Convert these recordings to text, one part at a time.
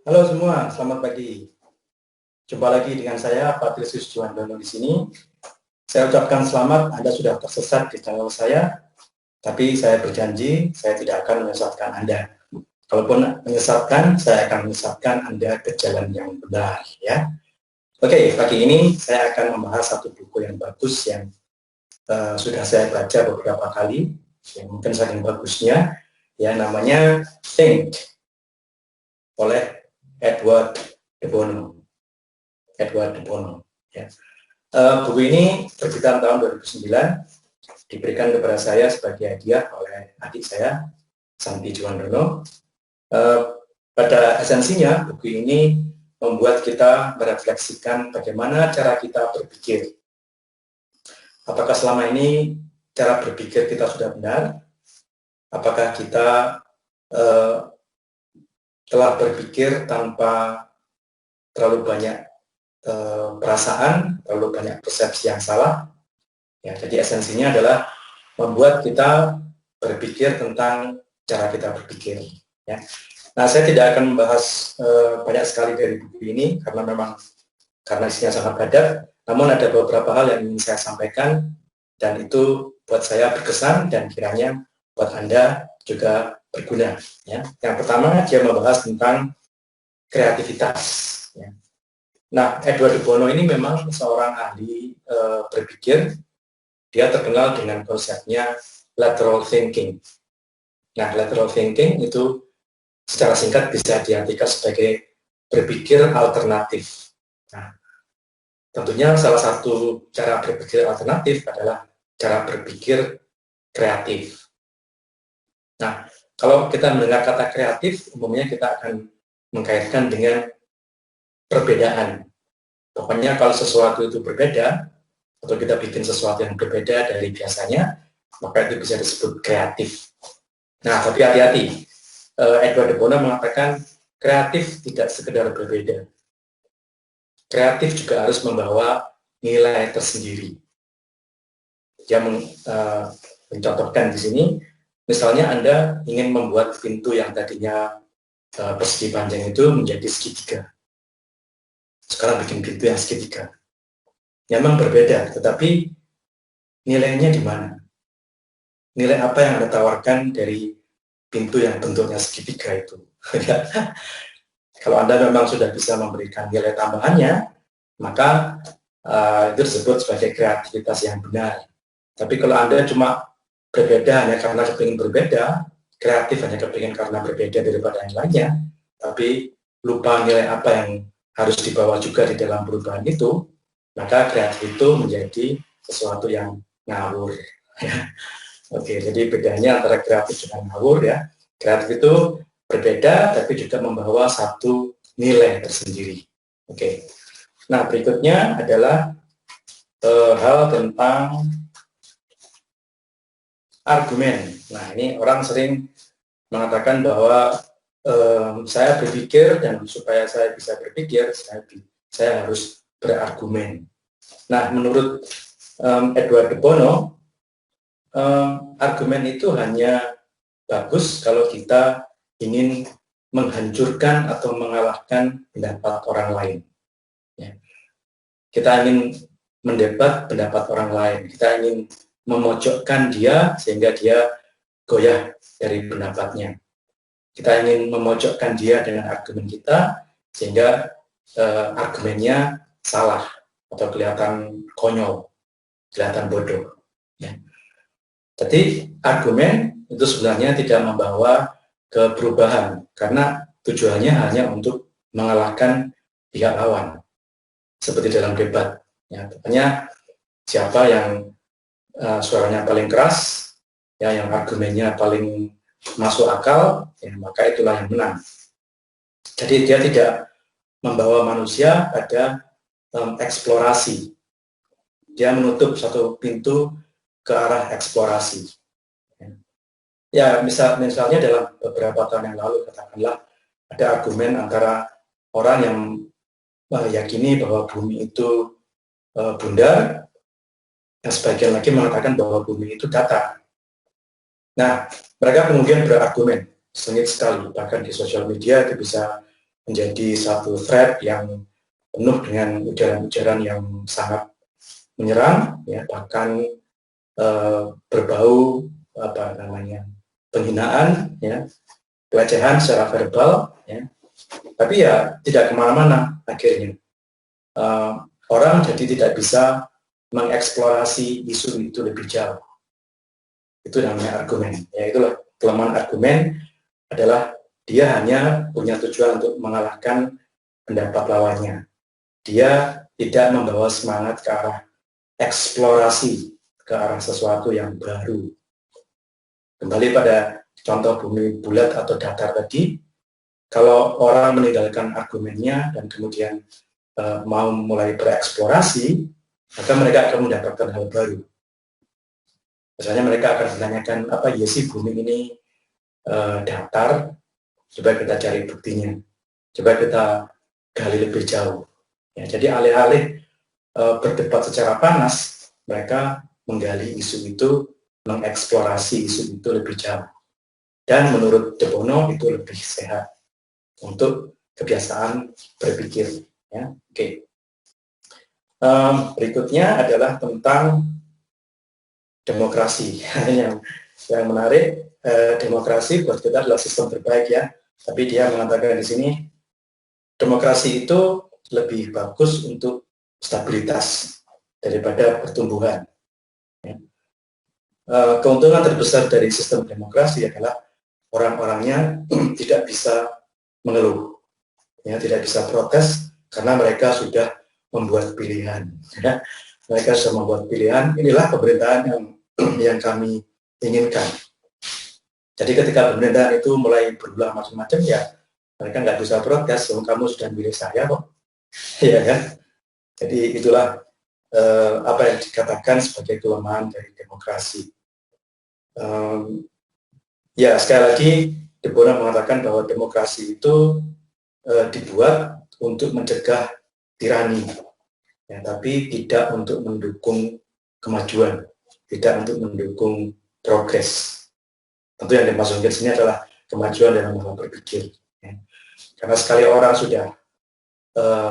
Halo semua, selamat pagi. Jumpa lagi dengan saya, Patrisius Juwandono di sini. Saya ucapkan selamat, Anda sudah tersesat di channel saya, tapi saya berjanji saya tidak akan menyesatkan Anda. Kalaupun menyesatkan, saya akan menyesatkan Anda ke jalan yang benar, ya. Oke, pagi ini saya akan membahas satu buku yang bagus yang sudah saya baca beberapa kali, yang mungkin saking bagusnya, ya namanya Think oleh Edward de Bono. Ya. Buku ini terbitan tahun 2009, diberikan kepada saya sebagai hadiah oleh adik saya, Santi Juwandono. Pada esensinya, buku ini membuat kita merefleksikan bagaimana cara kita berpikir. Apakah selama ini cara berpikir kita sudah benar? Apakah kita telah berpikir tanpa terlalu banyak perasaan, terlalu banyak persepsi yang salah? Ya, jadi esensinya adalah membuat kita berpikir tentang cara kita berpikir. Ya. Nah, saya tidak akan membahas banyak sekali dari buku ini karena isinya sangat padat. Namun ada beberapa hal yang ingin saya sampaikan dan itu buat saya berkesan dan kiranya buat Anda juga berguna. Ya. Yang pertama dia membahas tentang kreativitas. Ya. Nah, Edward de Bono ini memang seorang ahli berpikir. Dia terkenal dengan konsepnya lateral thinking. Nah, lateral thinking itu secara singkat bisa diartikan sebagai berpikir alternatif. Nah, tentunya salah satu cara berpikir alternatif adalah cara berpikir kreatif. Nah, kalau kita mendengar kata kreatif, umumnya kita akan mengkaitkan dengan perbedaan. Pokoknya kalau sesuatu itu berbeda, atau kita bikin sesuatu yang berbeda dari biasanya, maka itu bisa disebut kreatif. Nah, tapi hati-hati. Edward de Bono mengatakan kreatif tidak sekedar berbeda. Kreatif juga harus membawa nilai tersendiri. Dia mencontohkan di sini, misalnya Anda ingin membuat pintu yang tadinya persegi panjang itu menjadi segitiga. Sekarang bikin pintu yang segitiga. Memang berbeda, tetapi nilainya di mana? Nilai apa yang Anda tawarkan dari pintu yang bentuknya segitiga itu? Kalau Anda memang sudah bisa memberikan nilai tambahannya, maka itu disebut sebagai kreativitas yang benar. Tapi kalau Anda cuma berbeda hanya karena kepingin berbeda, kreatif hanya kepingin karena berbeda daripada yang lainnya, tapi lupa nilai apa yang harus dibawa juga di dalam perubahan itu, maka kreatif itu menjadi sesuatu yang ngawur. Oke, jadi bedanya antara kreatif dengan ngawur ya. Kreatif itu berbeda, tapi juga membawa satu nilai tersendiri. Oke. Nah, berikutnya adalah hal tentang argumen. Nah, ini orang sering mengatakan bahwa saya berpikir dan supaya saya bisa berpikir, saya harus berargumen. Nah, menurut Edward de Bono, argumen itu hanya bagus kalau kita ingin menghancurkan atau mengalahkan pendapat orang lain. Ya. Kita ingin mendebat pendapat orang lain. Kita ingin memojokkan dia sehingga dia goyah dari pendapatnya. Kita ingin memojokkan dia dengan argumen kita sehingga argumennya salah atau kelihatan konyol, kelihatan bodoh. Ya. Jadi argumen itu sebenarnya tidak membawa ke perubahan karena tujuannya hanya untuk mengalahkan pihak lawan. Seperti dalam debat, ya, pokoknya siapa yang suaranya paling keras, ya, yang argumennya paling masuk akal, ya, maka itulah yang menang. Jadi dia tidak membawa manusia pada eksplorasi. Dia menutup satu pintu ke arah eksplorasi. Ya, misalnya dalam beberapa tahun yang lalu, katakanlah ada argumen antara orang yang meyakini bahwa bumi itu bundar, yang sebagian lagi mengatakan bahwa bumi itu datar. Nah, mereka kemudian berargumen sengit sekali, bahkan di sosial media itu bisa menjadi satu thread yang penuh dengan ujaran-ujaran yang sangat menyerang, ya, bahkan berbau penghinaan, ya, pelecehan secara verbal, ya. Tapi ya tidak kemana-mana akhirnya. Orang jadi tidak bisa mengeksplorasi isu itu lebih jauh. Itu namanya argumen. Ya, itulah kelemahan argumen adalah dia hanya punya tujuan untuk mengalahkan pendapat lawannya. Dia tidak membawa semangat ke arah eksplorasi, ke arah sesuatu yang baru. Kembali pada contoh bumi bulat atau datar tadi, kalau orang meninggalkan argumennya dan kemudian mau mulai bereksplorasi, maka mereka akan mendapatkan hal baru. Misalnya mereka akan menanyakan, apa ya sih bumi ini datar? Coba kita cari buktinya. Coba kita gali lebih jauh. Ya, jadi alih-alih berdebat secara panas, mereka menggali isu itu, mengeksplorasi isu itu lebih jauh. Dan menurut De Bono itu lebih sehat untuk kebiasaan berpikir. Ya, oke. Berikutnya adalah tentang demokrasi. yang menarik, demokrasi buat kita adalah sistem terbaik, ya. Tapi dia mengatakan di sini demokrasi itu lebih bagus untuk stabilitas daripada pertumbuhan. Ya. Keuntungan terbesar dari sistem demokrasi adalah orang-orangnya tidak bisa mengeluh, ya, tidak bisa protes karena mereka sudah membuat pilihan. Ya. Mereka sudah membuat pilihan. Inilah pemerintahan yang kami inginkan. Jadi ketika pemerintahan itu mulai berulah macam-macam, ya mereka nggak bisa protes. Kamu sudah milih saya kok, ya kan? Jadi itulah apa yang dikatakan sebagai kelemahan dari demokrasi. Ya, sekali lagi De Bono mengatakan bahwa demokrasi itu dibuat untuk mencegah tirani, ya, tapi tidak untuk mendukung kemajuan, tidak untuk mendukung progres. Tentu yang dimaksud di sini adalah kemajuan dalam hal berpikir. Ya. Karena sekali orang sudah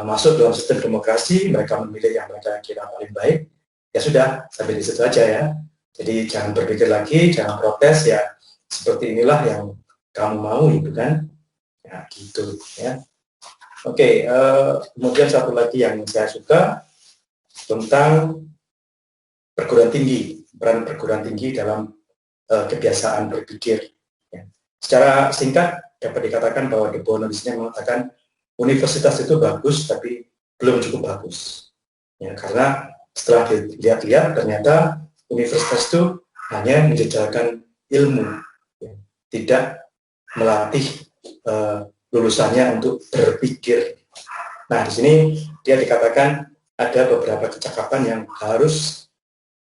masuk dalam sistem demokrasi, mereka memilih yang mereka kira paling baik, ya sudah, sampai di situ aja, ya. Jadi jangan berpikir lagi, jangan protes, ya seperti inilah yang kamu mau, itu kan, ya gitu, ya. Oke, kemudian satu lagi yang saya suka tentang perguruan tinggi, peran perguruan tinggi dalam kebiasaan berpikir. Ya. Secara singkat dapat dikatakan bahwa De Bono di sini mengatakan universitas itu bagus tapi belum cukup bagus. Ya, karena setelah dilihat-lihat ternyata universitas itu hanya menjejalkan ilmu, ya, tidak melatih lulusannya untuk berpikir. Nah, di sini dia dikatakan ada beberapa kecakapan yang harus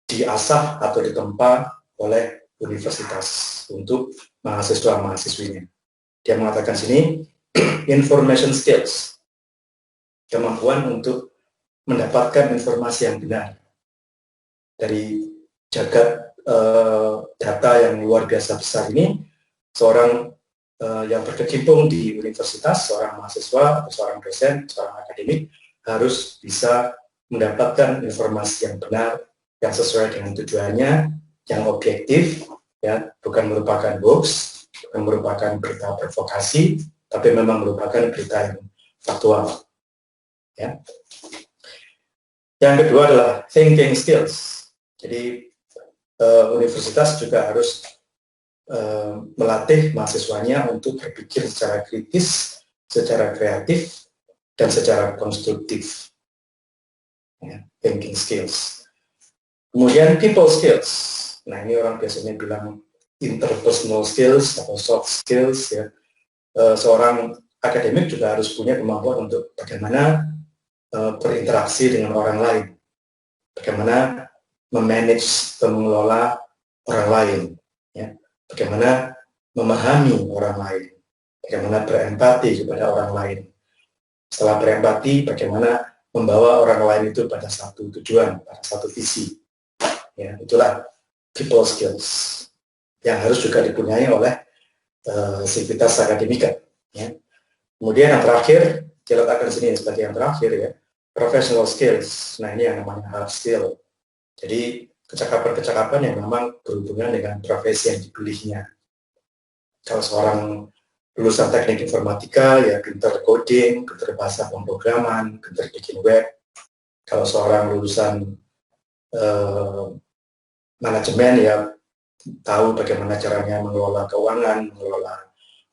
diasah atau ditempa oleh universitas untuk mahasiswa-mahasiswinya. Dia mengatakan sini information skills, kemampuan untuk mendapatkan informasi yang benar dari jagat data yang luar biasa besar ini. Seorang yang berkecimpung di universitas, seorang mahasiswa atau seorang dosen, seorang akademik harus bisa mendapatkan informasi yang benar, yang sesuai dengan tujuannya, yang objektif, ya, bukan merupakan hoax, bukan merupakan berita provokasi, tapi memang merupakan berita yang faktual. Ya. Yang kedua adalah thinking skills. Jadi universitas juga harus melatih mahasiswanya untuk berpikir secara kritis, secara kreatif, dan secara konstruktif. Ya, thinking skills. Kemudian people skills. Nah, ini orang biasanya bilang interpersonal skills atau soft skills, ya. Seorang akademik juga harus punya kemampuan untuk bagaimana berinteraksi dengan orang lain, bagaimana memanage, mengelola orang lain, ya. Bagaimana memahami orang lain, bagaimana berempati kepada orang lain. Setelah berempati, bagaimana membawa orang lain itu pada satu tujuan, pada satu visi. Ya, itulah people skills yang harus juga dipunyai oleh sivitas akademika. Ya. Kemudian yang terakhir, diletakkan sini sebagai yang terakhir ya, professional skills. Nah, ini yang namanya hard skill. Jadi kecakapan-kecakapan yang memang berhubungan dengan profesi yang dipilihnya. Kalau seorang lulusan teknik informatika, ya pinter coding, pinter bahasa pemrograman, pinter bikin web. Kalau seorang lulusan manajemen, ya tahu bagaimana caranya mengelola keuangan, mengelola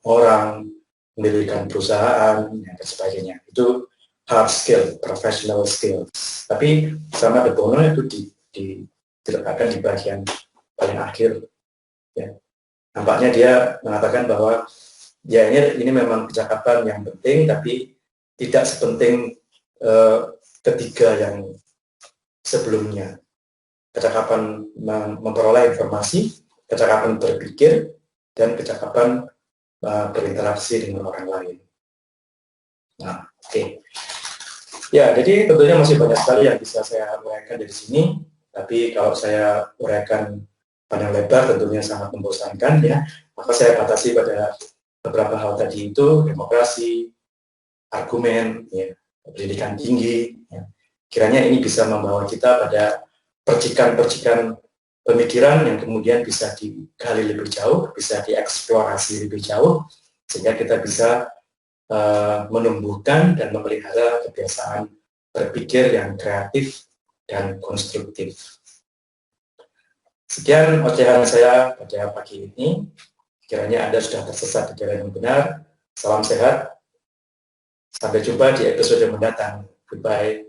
orang, mendirikan perusahaan, dan sebagainya. Itu hard skill, professional skills. Tapi sama De Bono itu diletakkan di bagian paling akhir. Ya. Nampaknya dia mengatakan bahwa ya ini memang kecakapan yang penting, tapi tidak sepenting ketiga yang sebelumnya. Kecakapan memperoleh informasi, kecakapan berpikir, dan kecakapan berinteraksi dengan orang lain. Nah, oke. Ya, jadi tentunya masih banyak sekali yang bisa saya uraikan dari sini, tapi kalau saya uraikan panjang lebar tentunya sangat membosankan ya. Maka saya batasi pada beberapa hal tadi itu, demokrasi, argumen, ya, pendidikan tinggi. Ya. Kiranya ini bisa membawa kita pada percikan-percikan pemikiran yang kemudian bisa digali lebih jauh, bisa dieksplorasi lebih jauh, sehingga kita bisa menumbuhkan dan memelihara kebiasaan berpikir yang kreatif dan konstruktif. Sekian ocehan saya pada pagi ini. Kiranya Anda sudah tersesat di jalan yang benar. Salam sehat. Sampai jumpa di episode mendatang. Goodbye.